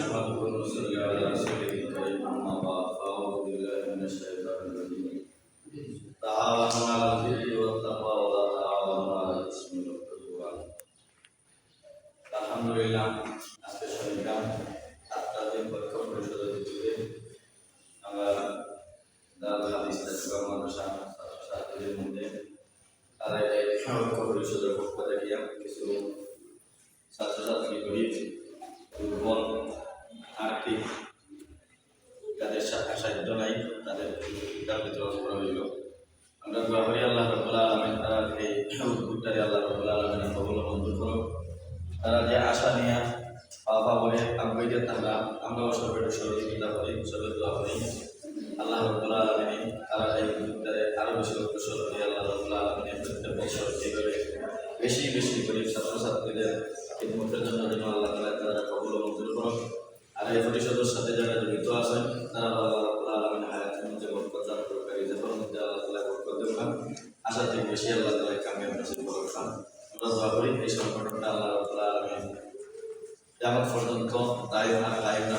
نحمده ونصلي على رسوله الكريم أما بعد فأعوذ بالله من الشيطان الرجيم تعاونوا على البر والتقوى ولا تعاونوا على الإثم والعدوان আলহামদুলিল্লাহ আজকে শনিবার 8টা দিন পক্ষ পরিষদের ভিত্তিতে আমরা দারুল হাদিস তাকওয়া মাদ্রাসা ছাত্রছাত্রীদের মধ্যে তারা এই পক্ষ পরিষদের পক্ষ থেকে কিছু ছাত্রছাত্রী গরিব দুর্বল আর্থিক যাদের সাহায্য নাই তাদের কিতাব বিতরণ করা হইল। আমরা দোয়া করি আল্লাহ রাব্বুল আলামিন তারা এই উদ্যোগটারে আল্লাহ রাব্বুল আলামিন কবুল মঞ্জুর করুন। তারা যে আশা নিয়ে পাওয়া বলে আগ্রহীদের আমরাও সবের সহযোগিতা করি, সবের দোয়া করি আল্লাহ রাব্বুল আলামিন তারা এই উদ্যোগটারে আরও বেশি অগ্রসর করি। আল্লাহ রাব্বুল আলামিন প্রত্যেক বছর এইভাবে বেশি বেশি করে ছাত্রছাত্রীদের খিদমতের জন্য যেন আল্লাহ তাআলা তারা কবুল মঞ্জুর করুন। আর এই পরিষদের সাথে যারা জড়িত আছেন তারা আল্লাহ রাব্বুল আলামিন হায়াতের মধ্যে বরকত দান করুন, রিজিকের মধ্যে আল্লাহ তাআলা বরকত দেন, আশা থেকে বেশি আল্লাহ তাআলা কামিয়াব নসিব করুন। আমরা দোয়া করি এই সংগঠনটা আল্লাহ রাব্বুল আলামিন কিয়ামত পর্যন্ত দায়িত্ব